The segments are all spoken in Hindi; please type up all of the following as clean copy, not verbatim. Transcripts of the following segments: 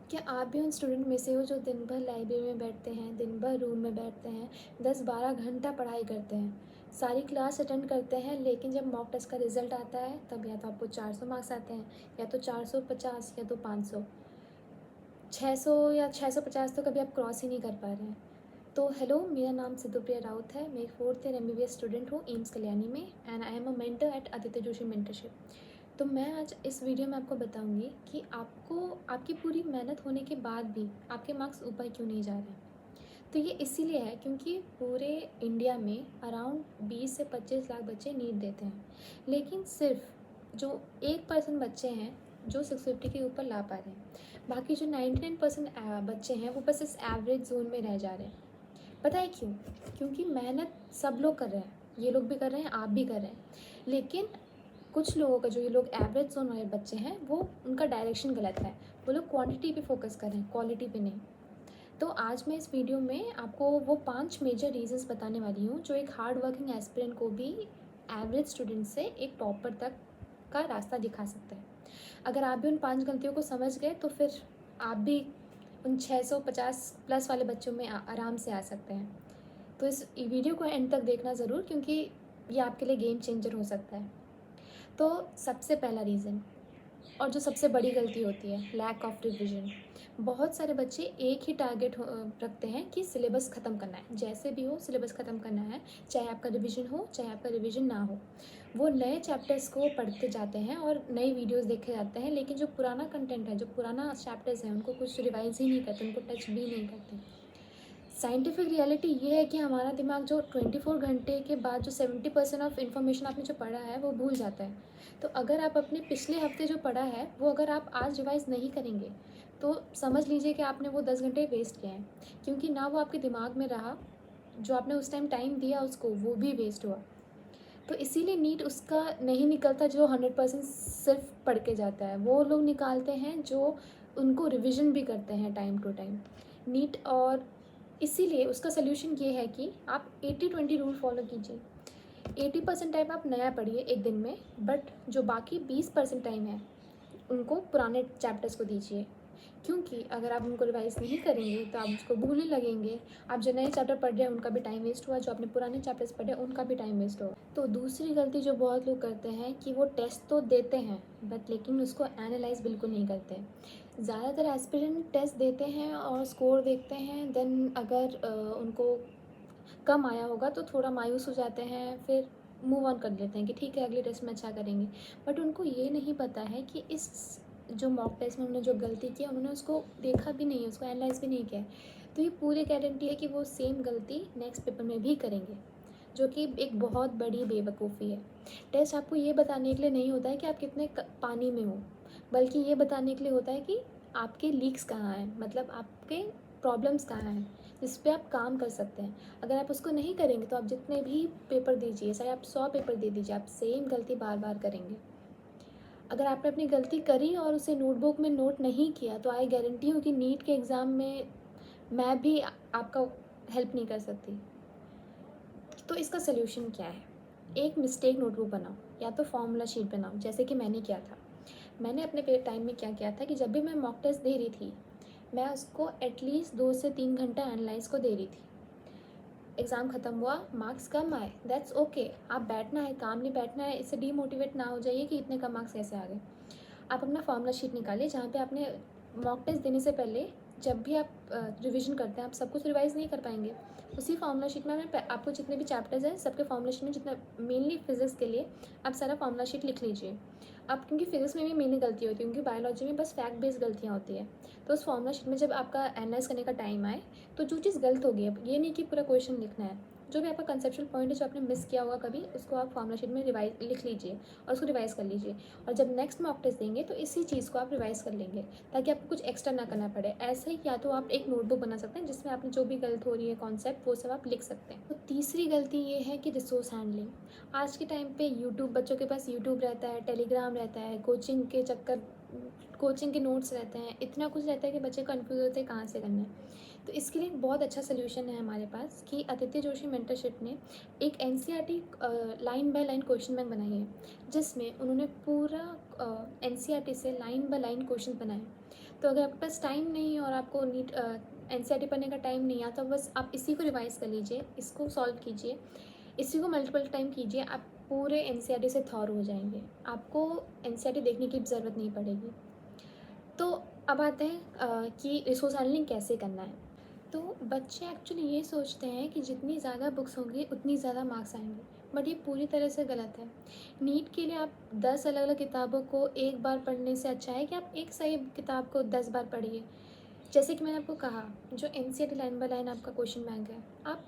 क्या आप भी उन स्टूडेंट में से हो जो दिन भर लाइब्रेरी में बैठते हैं, दिन भर रूम में बैठते हैं, 10-12 घंटा पढ़ाई करते हैं, सारी क्लास अटेंड करते हैं, लेकिन जब मॉक टेस्ट का रिजल्ट आता है तब या तो आपको 400 मार्क्स आते हैं, या तो 450, या तो 500, 600 या 650 तो कभी आप क्रॉस ही नहीं कर पा रहे हैं। तो हेलो, मेरा नाम सिद्धुप्रिया राउत है। मैं एक 4th ईयर MBBS स्टूडेंट हूँ एम्स कल्याणी में, and I am a mentor at Aditya Joshi mentorship. तो मैं आज इस वीडियो में आपको बताऊंगी कि आपको आपकी पूरी मेहनत होने के बाद भी आपके मार्क्स ऊपर क्यों नहीं जा रहे हैं। तो ये इसीलिए है क्योंकि पूरे इंडिया में अराउंड 20 से 25 लाख बच्चे नीट देते हैं, लेकिन सिर्फ जो 1% बच्चे हैं जो 650 के ऊपर ला पा रहे हैं। बाकी जो 99% बच्चे हैं वो बस इस एवरेज जोन में रह जा रहे हैं। पता है क्यों? क्योंकि मेहनत सब लोग कर रहे हैं, ये लोग भी कर रहे हैं, आप भी कर रहे हैं, लेकिन कुछ लोगों का, जो ये लोग एवरेज जोन वाले बच्चे हैं, वो उनका डायरेक्शन गलत है। वो लोग क्वांटिटी पे फोकस कर रहे हैं, क्वालिटी पे नहीं। तो आज मैं इस वीडियो में आपको वो 5 मेजर रीजंस बताने वाली हूँ जो एक हार्ड वर्किंग एस्पिरेंट को भी एवरेज स्टूडेंट से एक टॉपर तक का रास्ता दिखा सकता है। अगर आप भी उन 5 गलतियों को समझ गए तो फिर आप भी उन 650 प्लस वाले बच्चों में आराम से आ सकते हैं। तो इस वीडियो को एंड तक देखना ज़रूर, क्योंकि ये आपके लिए गेम चेंजर हो सकता है। तो सबसे पहला रीज़न, और जो सबसे बड़ी गलती होती है, लैक ऑफ रिविजन। बहुत सारे बच्चे एक ही टारगेट रखते हैं कि सिलेबस ख़त्म करना है, जैसे भी हो सिलेबस ख़त्म करना है, चाहे आपका रिवीजन हो चाहे आपका रिवीजन ना हो। वो नए चैप्टर्स को पढ़ते जाते हैं और नई वीडियोस देखे जाते हैं, लेकिन जो पुराना कंटेंट है, जो पुराना चैप्टर्स हैं, उनको कुछ रिवाइज ही नहीं करते, उनको टच भी नहीं करते। साइंटिफिक रियलिटी ये है कि हमारा दिमाग जो 24 घंटे के बाद जो 70% ऑफ इन्फॉर्मेशन आपने जो पढ़ा है वो भूल जाता है। तो अगर आप अपने पिछले हफ्ते जो पढ़ा है वो अगर आप आज रिवाइज नहीं करेंगे तो समझ लीजिए कि आपने वो 10 घंटे वेस्ट किए हैं, क्योंकि ना वो आपके दिमाग में रहा, जो आपने उस टाइम टाइम दिया उसको वो भी वेस्ट हुआ। तो इसीलिए नीट उसका नहीं निकलता जो 100% सिर्फ पढ़ के जाता है। वो लोग निकालते हैं जो उनको रिविज़न भी करते हैं टाइम टू टाइम नीट। और इसीलिए उसका सल्यूशन ये है कि आप 80-20 रूल फॉलो कीजिए। 80% टाइम आप नया पढ़िए एक दिन में, बट जो बाकी 20% टाइम है उनको पुराने चैप्टर्स को दीजिए, क्योंकि अगर आप उनको रिवाइज नहीं करेंगे तो आप उसको भूलने लगेंगे। आप जो नए चैप्टर पढ़ रहे हैं उनका भी टाइम वेस्ट हुआ, जो आपने पुराने चैप्टर्स पढ़े उनका भी टाइम वेस्ट हुआ। तो दूसरी गलती जो बहुत लोग करते हैं कि वो टेस्ट तो देते हैं बट लेकिन उसको एनालाइज बिल्कुल नहीं करते। ज़्यादातर एस्पिरेंट टेस्ट देते हैं और स्कोर देखते हैं, देन अगर उनको कम आया होगा तो थोड़ा मायूस हो जाते हैं, फिर मूव ऑन कर लेते हैं कि ठीक है अगले टेस्ट में अच्छा करेंगे। बट उनको ये नहीं पता है कि इस जो मॉक टेस्ट में उन्होंने जो गलती की उन्होंने उसको देखा भी नहीं है, उसको एनालाइज भी नहीं किया है। तो ये पूरी गारंटी है कि वो सेम गलती नेक्स्ट पेपर में भी करेंगे, जो कि एक बहुत बड़ी बेवकूफ़ी है। टेस्ट आपको ये बताने के लिए नहीं होता है कि आप कितने पानी में हो, बल्कि ये बताने के लिए होता है कि आपके लीक्स कहाँ हैं, मतलब आपके प्रॉब्लम्स कहाँ हैं जिस पे आप काम कर सकते हैं। अगर आप उसको नहीं करेंगे तो आप जितने भी पेपर दीजिए, चाहे आप 100 पेपर दे दीजिए, आप सेम गलती बार बार करेंगे। अगर आपने अपनी गलती करी और उसे नोटबुक में नोट नहीं किया तो आई गारंटी हूँ कि नीट के एग्ज़ाम में मैं भी आपका हेल्प नहीं कर सकती। तो इसका सल्यूशन क्या है? एक मिस्टेक नोटबुक बनाओ, या तो फॉर्मूला शीट बनाओ, जैसे कि मैंने किया था। मैंने अपने टाइम में क्या किया था कि जब भी मैं मॉक टेस्ट दे रही थी, मैं उसको एटलीस्ट 2 से 3 घंटा एनालाइज को दे रही थी। एग्ज़ाम ख़त्म हुआ, मार्क्स कम आए, दैट्स ओके। आप बैठना है, कामली बैठना है, इससे डीमोटिवेट ना हो जाइए कि इतने कम मार्क्स कैसे आ गए। आप अपना फार्मूला शीट निकालिए जहाँ पे आपने मॉक टेस्ट देने से पहले जब भी आप रिवीजन करते हैं, आप सब कुछ रिवाइज नहीं कर पाएंगे। उसी फार्मूला शीट में आपको जितने भी चैप्टर्स हैं सबके फार्मूला शीट में, जितना मेनली फिजिक्स के लिए आप सारा फार्मूला शीट लिख लीजिए। आप, क्योंकि फिजिक्स में भी मेनली गलती होती है, क्योंकि बायोलॉजी में बस फैक्ट बेस्ड गलतियाँ होती है। तो उस फार्मूला शीट में जब आपका एनालाइज करने का टाइम आए तो जो चीज़ गलत होगी, अब ये नहीं कि पूरा क्वेश्चन लिखना है, जो भी आपका कंसेप्चुअल पॉइंट है जो आपने मिस किया होगा कभी, उसको आप फार्मूला शीट में रिवाइज लिख लीजिए और उसको रिवाइज कर लीजिए। और जब नेक्स्ट मॉक टेस्ट देंगे तो इसी चीज़ को आप रिवाइज कर लेंगे, ताकि आपको कुछ एक्स्ट्रा ना करना पड़े। ऐसे ही या तो आप एक नोटबुक बना सकते हैं जिसमें आपने जो भी गलत हो रही है कॉन्सेप्ट वो सब आप लिख सकते हैं। तो तीसरी गलती ये है कि रिसोर्स हैंडलिंग। आज के टाइम पे यूट्यूब, बच्चों के पास यूट्यूब रहता है, टेलीग्राम रहता है, कोचिंग के नोट्स रहते हैं, इतना कुछ रहता है कि बच्चे कन्फ्यूज़ होते हैं कहाँ से करना है। तो इसके लिए एक बहुत अच्छा सोल्यूशन है हमारे पास कि आदित्य जोशी मेंटरशिप ने एक NCERT line by line question bank बनाई है, जिसमें उन्होंने पूरा NCERT से लाइन बाय लाइन क्वेश्चन बनाए। तो अगर आपके पास टाइम नहीं है और आपको नीट एनसीईआरटी पढ़ने का टाइम नहीं है, तो बस आप इसी को रिवाइज़ कर लीजिए, इसको सॉल्व कीजिए, इसी को मल्टीपल टाइम कीजिए, आप पूरे एनसीईआरटी से थॉर हो जाएंगे। आपको एनसीईआरटी देखने की ज़रूरत नहीं पड़ेगी। तो अब आते हैं कि रिसोर्स हैंडलिंग कैसे करना है। तो बच्चे एक्चुअली ये सोचते हैं कि जितनी ज़्यादा बुक्स होंगी उतनी ज़्यादा मार्क्स आएंगे, बट ये पूरी तरह से गलत है। नीट के लिए आप 10 अलग अलग किताबों को एक बार पढ़ने से अच्छा है कि आप एक सही किताब को 10 बार पढ़िए। जैसे कि मैंने आपको कहा, जो एनसीईआरटी लाइन बाय लाइन आपका क्वेश्चन बैंक है, आप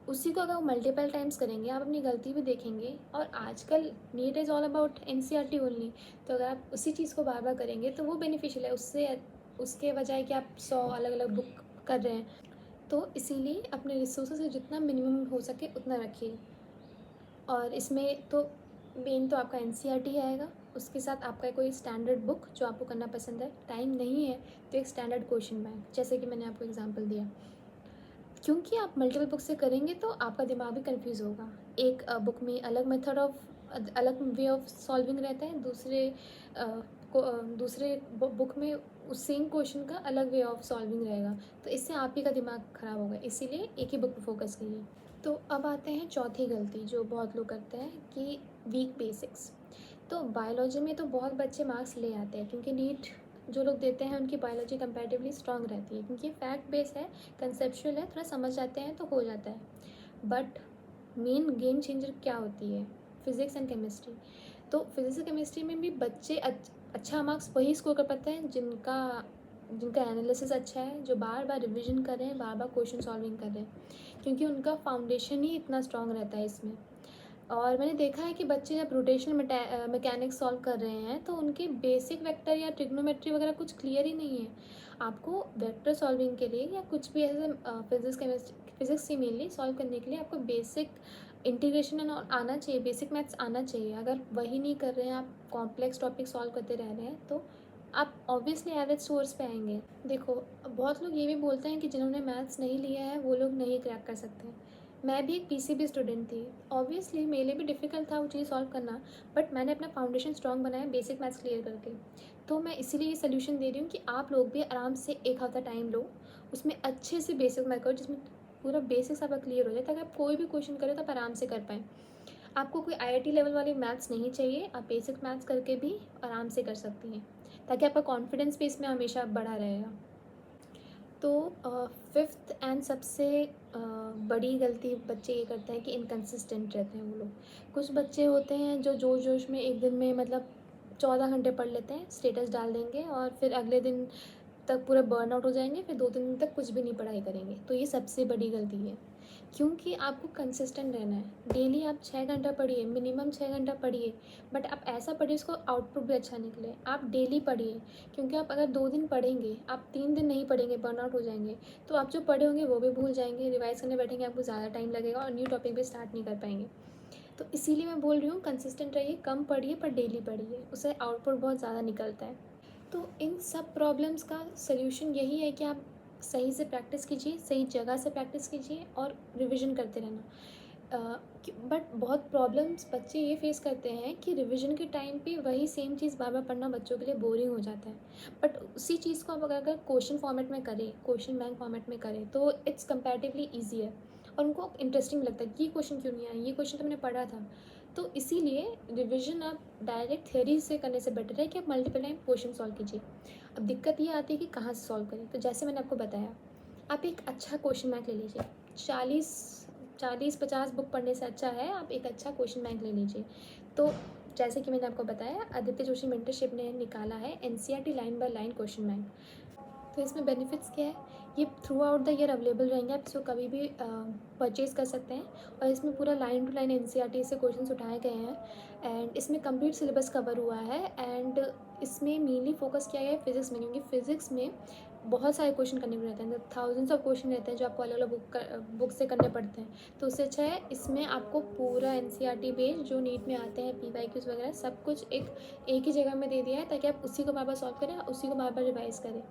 उसी को अगर मल्टीपल टाइम्स करेंगे, आप अपनी गलती भी देखेंगे। और आजकल NEET is all about NCERT only, तो अगर आप उसी चीज़ को बार बार करेंगे तो वो बेनिफिशियल है, उससे उसके बजाय कि आप 100 अलग अलग बुक कर रहे हैं। तो इसीलिए अपने रिसोर्सेज से जितना मिनिमम हो सके उतना रखिए। और इसमें तो मेन तो आपका एनसीईआरटी आएगा, उसके साथ आपका कोई स्टैंडर्ड बुक जो आपको करना पसंद है। टाइम नहीं है तो एक स्टैंडर्ड क्वेश्चन बैंक, जैसे कि मैंने आपको एग्जांपल दिया। क्योंकि आप मल्टीपल बुक से करेंगे तो आपका दिमाग भी कंफ्यूज होगा। एक बुक में अलग मेथड ऑफ अलग वे ऑफ सॉल्विंग रहता है, दूसरे बुक में उस सेम क्वेश्चन का अलग वे ऑफ सॉल्विंग रहेगा। तो इससे आप ही का दिमाग ख़राब होगा, इसीलिए एक ही बुक पर फोकस कीजिए। तो अब आते हैं चौथी गलती जो बहुत लोग करते हैं, कि वीक बेसिक्स। तो बायोलॉजी में तो बहुत बच्चे मार्क्स ले आते हैं, क्योंकि नीट जो लोग देते हैं उनकी बायोलॉजी कंपैरेटिवली स्ट्रांग रहती है, क्योंकि फैक्ट बेस है, कंसेप्चुअल है, थोड़ा समझ जाते हैं तो हो जाता है। बट मेन गेम चेंजर क्या होती है? Physics and chemistry. तो फिज़िक्स और केमिस्ट्री में भी बच्चे अच्छा मार्क्स वही स्कोर कर पाते हैं जिनका जिनका एनालिसिस अच्छा है, जो बार बार रिविजन कर रहे हैं, बार बार क्वेश्चन सॉल्विंग कर रहे हैं, क्योंकि उनका फाउंडेशन ही इतना स्ट्रांग रहता है इसमें। और मैंने देखा है कि बच्चे जब रोटेशनल मैकेनिक्स सॉल्व कर रहे हैं तो उनके बेसिक वेक्टर या ट्रिग्नोमेट्री वगैरह कुछ क्लियर ही नहीं है। आपको वेक्टर सॉल्विंग के लिए या कुछ भी ऐसे फिजिक्स से मेनली सॉल्व करने के लिए आपको बेसिक इंटीग्रेशन आना चाहिए, बेसिक मैथ्स आना चाहिए। अगर वही नहीं कर रहे हैं, आप कॉम्प्लेक्स टॉपिक सॉल्व करते रह रहे हैं, तो आप ऑब्वियसली एवरेज स्कोर्स पे आएंगे। देखो, बहुत लोग ये भी बोलते हैं कि जिन्होंने मैथ्स नहीं लिया है वो लोग नहीं क्रैक कर सकते। मैं भी एक पीसीबी स्टूडेंट थी, ऑब्वियसली मेरे लिए भी डिफ़िकल्ट था वो चीज़ सॉल्व करना, बट मैंने अपना फाउंडेशन स्ट्रॉन्ग बनाया बेसिक मैथ्स क्लियर करके। तो मैं इसीलिए ये सोल्यूशन दे रही हूँ कि आप लोग भी आराम से एक हफ्ता टाइम लो, उसमें अच्छे से बेसिक मैथ करो, जिसमें पूरा बेसिक्स आपका क्लियर हो जाए, ताकि आप कोई भी क्वेश्चन करें तो आप आराम से कर पाएँ। आपको कोई आईआईटी लेवल वाली मैथ्स नहीं चाहिए, आप बेसिक मैथ्स करके भी आराम से कर सकती हैं, ताकि आपका कॉन्फिडेंस भी इसमें हमेशा बढ़ा रहेगा। तो फिफ्थ एंड सबसे बड़ी गलती बच्चे ये करते हैं कि इनकंसिस्टेंट रहते हैं वो लोग। कुछ बच्चे होते हैं जो जोश जोश में एक दिन में मतलब 14 घंटे पढ़ लेते हैं, स्टेटस डाल देंगे और फिर अगले दिन तक पूरे बर्न आउट हो जाएंगे, फिर 2 दिन तक कुछ भी नहीं पढ़ाई करेंगे। तो ये सबसे बड़ी गलती है, क्योंकि आपको कंसिस्टेंट रहना है। डेली आप 6 घंटा पढ़िए, मिनिमम 6 घंटा पढ़िए, बट आप ऐसा पढ़िए उसको आउटपुट भी अच्छा निकले। आप डेली पढ़िए, क्योंकि आप अगर 2 दिन पढ़ेंगे, आप 3 दिन नहीं पढ़ेंगे, बर्नआउट हो जाएंगे, तो आप जो पढ़े होंगे वो भी भूल जाएंगे, रिवाइज करने बैठेंगे आपको ज़्यादा टाइम लगेगा और न्यू टॉपिक भी स्टार्ट नहीं कर पाएंगे। तो इसीलिए मैं बोल रही हूँ कंसिस्टेंट रहिए, कम पढ़िए पर डेली पढ़िए, उससे आउटपुट बहुत ज़्यादा निकलता है। तो इन सब प्रॉब्लम्स का सल्यूशन यही है कि आप सही से प्रैक्टिस कीजिए, सही जगह से प्रैक्टिस कीजिए और रिवीजन करते रहना। बट बहुत प्रॉब्लम्स बच्चे ये फेस करते हैं कि रिवीजन के टाइम पे वही सेम चीज़ बार बार पढ़ना बच्चों के लिए बोरिंग हो जाता है। बट उसी चीज़ को आप अगर क्वेश्चन फॉर्मेट में करें, क्वेश्चन बैंक फॉर्मेट में करें, तो इट्स कंपैरेटिवली ईजी है और उनको इंटरेस्टिंग लगता है कि ये क्वेश्चन क्यों नहीं आया, ये क्वेश्चन तो मैंने पढ़ा था। तो इसीलिए रिवीजन आप डायरेक्ट थ्योरी से करने से बेटर है कि आप मल्टीपल टाइम क्वेश्चन सॉल्व कीजिए। अब दिक्कत ये आती है कि कहाँ से सॉल्व करें। तो जैसे मैंने आपको बताया, आप एक अच्छा क्वेश्चन बैंक ले लीजिए। 40-50 बुक पढ़ने से अच्छा है आप एक अच्छा क्वेश्चन बैंक ले लीजिए। तो जैसे कि मैंने आपको बताया, आदित्य जोशी मेंटरशिप ने निकाला है NCERT line by line question bank. तो इसमें बेनिफिट्स क्या है? ये through out the year available रहेंगे, आप इसको कभी भी परचेज़ कर सकते हैं। और इसमें पूरा लाइन टू लाइन एनसीईआरटी से क्वेश्चंस उठाए गए हैं, एंड इसमें कंप्लीट सिलेबस कवर हुआ है। एंड इसमें मेनली फोकस किया गया है फिज़िक्स में, क्योंकि फ़िज़िक्स में बहुत सारे क्वेश्चन करने को रहते हैं, थाउजेंड्स ऑफ क्वेश्चन रहते हैं जो आपको अलग अलग बुक से करने पड़ते हैं। तो उससे अच्छा है इसमें आपको पूरा एनसीईआरटी बेस्ड जो नीट में आते हैं पीवाईक्यूज वगैरह सब कुछ एक ही जगह में दे दिया है, ताकि आप उसी को बार बार सॉल्व करें, उसी को बार बार रिवाइज़ करें।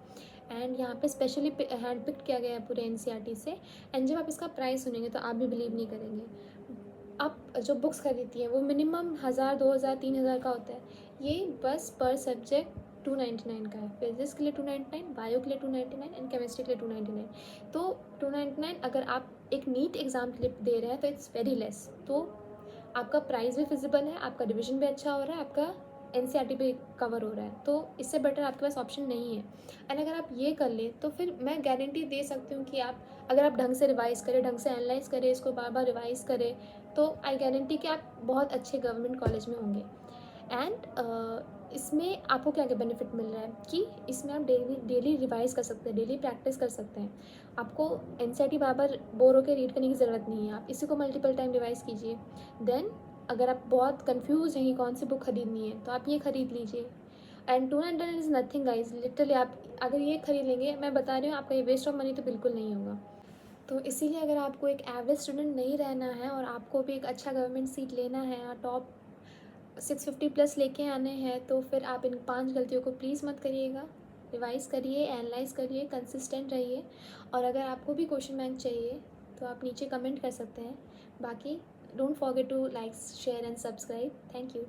एंड यहाँ पे स्पेशली हैंड पिक्ड किया गया है पूरे एनसीईआरटी से। एंड जब आप इसका प्राइस सुनेंगे तो आप भी बिलीव नहीं करेंगे। आप जो बुक्स खरीदती हैं वो मिनिमम 1000, 2000, 3000 का होता है, ये बस पर सब्जेक्ट 299 का है, फिजिक्स के लिए 299, बायो के लिए 299 एंड केमिस्ट्री के लिए 299। तो 299 अगर आप एक नीट एग्ज़ाम के लिए दे रहे हैं तो इट्स वेरी लेस। तो आपका प्राइस भी फिजिबल है, आपका रिविजन भी अच्छा हो रहा है, आपका एनसीईआरटी भी कवर हो रहा है, तो इससे बेटर आपके पास ऑप्शन नहीं है। एंड अगर आप ये कर लें तो फिर मैं गारंटी दे सकती हूँ कि आप अगर आप ढंग से रिवाइज़ करें, ढंग से एनालाइज़ करें, इसको बार बार रिवाइज़ करें, तो आई गारंटी कि आप बहुत अच्छे गवर्नमेंट कॉलेज में होंगे। एंड इसमें आपको क्या क्या बेनिफिट मिल रहा है कि इसमें आप डेली डेली रिवाइज़ कर सकते हैं, डेली प्रैक्टिस कर सकते हैं। आपको एनसीईआरटी बार बार बोर होकर रीड करने की ज़रूरत नहीं है, आप इसी को मल्टीपल टाइम रिवाइज़ कीजिए। देन अगर आप बहुत कंफ्यूज हैं कि कौन सी बुक खरीदनी है तो आप ये खरीद लीजिए। And 299 is nothing guys, literally आप अगर ये खरीद लेंगे, मैं बता रही हूँ, आपका ये वेस्ट ऑफ मनी तो बिल्कुल नहीं होगा। तो इसीलिए अगर आपको एक एवरेज स्टूडेंट नहीं रहना है और आपको भी एक अच्छा गवर्नमेंट सीट लेना है और टॉप 650 प्लस लेके आने हैं, तो फिर आप इन 5 गलतियों को प्लीज़ मत करिएगा। रिवाइज़ करिए, एनालाइज़ करिए, कंसिस्टेंट रहिए। और अगर आपको भी क्वेश्चन बैंक चाहिए तो आप नीचे कमेंट कर सकते हैं। बाकी don't forget to like, share and subscribe. Thank you.